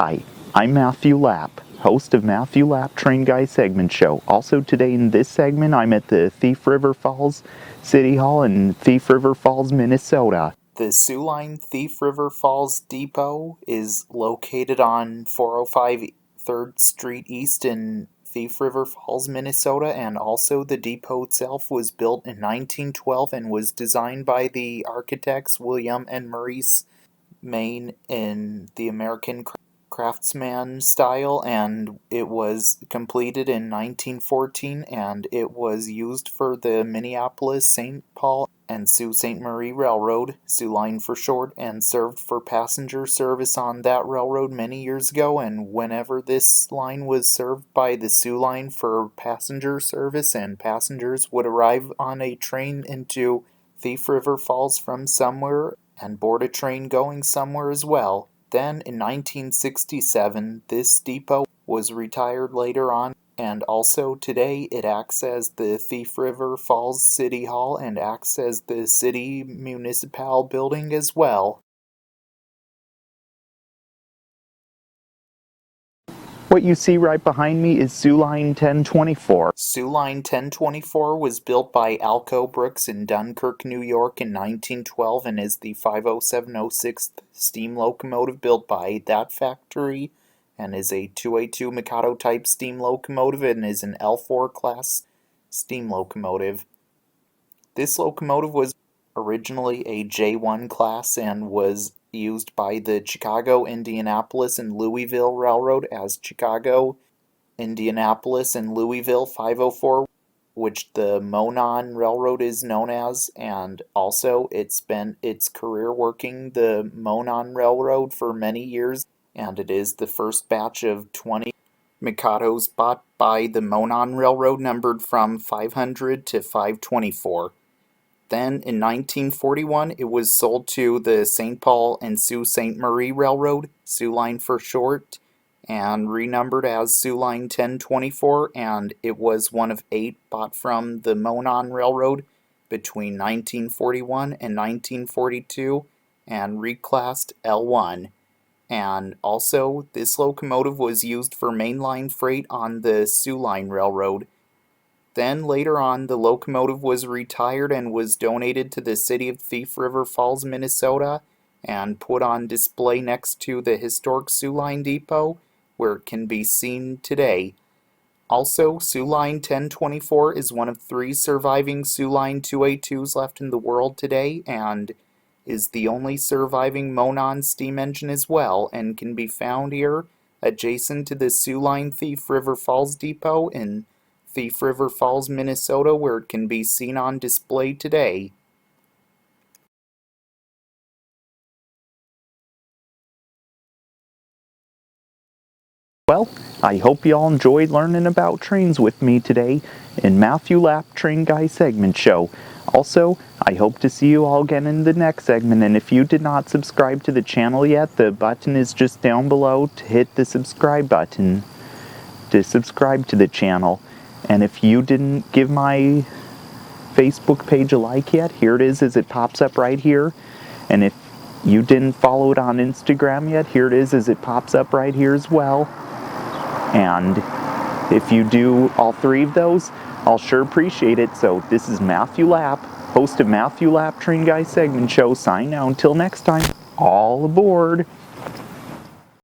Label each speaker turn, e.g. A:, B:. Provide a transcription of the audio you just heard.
A: Hi, I'm Matthew Lapp, host of Matthew Lapp Train Guy Segment Show. Also today in this segment, I'm at the Thief River Falls City Hall in Thief River Falls, Minnesota. The Soo Line Thief River Falls Depot is located on 405 3rd Street East in Thief River Falls, Minnesota, and also the depot itself was built in 1912 and was designed by the architects William and Maurice Main in the American craftsman style, and it was completed in 1914, and it was used for the Minneapolis, St. Paul, and Sault Ste. Marie Railroad, Soo Line for short, and served for passenger service on that railroad many years ago. And whenever this line was served by the Soo Line for passenger service, and passengers would arrive on a train into Thief River Falls from somewhere and board a train going somewhere as well. Then in 1967, this depot was retired later on, and also today it acts as the Thief River Falls City Hall and acts as the city municipal building as well. What you see right behind me is Soo Line 1024. Soo Line 1024 was built by Alco Brooks in Dunkirk, New York in 1912 and is the 50706th steam locomotive built by that factory and is a 2A2 Mikado type steam locomotive and is an L4 class steam locomotive. This locomotive was originally a J1 class and was used by the Chicago, Indianapolis, and Louisville Railroad as Chicago, Indianapolis, and Louisville 504, which the Monon Railroad is known as, and also it spent its career working the Monon Railroad for many years, and it is the first batch of 20 Mikados bought by the Monon Railroad numbered from 500 to 524. Then, in 1941, it was sold to the St. Paul and Sault Ste. Marie Railroad, Soo Line for short, and renumbered as Soo Line 1024, and it was one of 8 bought from the Monon Railroad between 1941 and 1942, and reclassed L1. And also, this locomotive was used for mainline freight on the Soo Line Railroad. Then later on, the locomotive was retired and was donated to the city of Thief River Falls, Minnesota, and put on display next to the historic Soo Line Depot, where it can be seen today. Also, Soo Line 1024 is one of 3 surviving Soo Line 2A2s left in the world today, and is the only surviving Monon steam engine as well, and can be found here adjacent to the Soo Line Thief River Falls Depot in Thief River Falls, Minnesota, where it can be seen on display today. Well, I hope you all enjoyed learning about trains with me today in Matthew Lapp Train Guy Segment Show. Also, I hope to see you all again in the next segment, and if you did not subscribe to the channel yet, the button is just down below to hit the subscribe button to subscribe to the channel. And if you didn't give my Facebook page a like yet, here it is as it pops up right here. And if you didn't follow it on Instagram yet, here it is as it pops up right here as well. And if you do all 3 of those, I'll sure appreciate it. So this is Matthew Lapp, host of Matthew Lapp Train Guy Segment Show, signing out until next time. All aboard!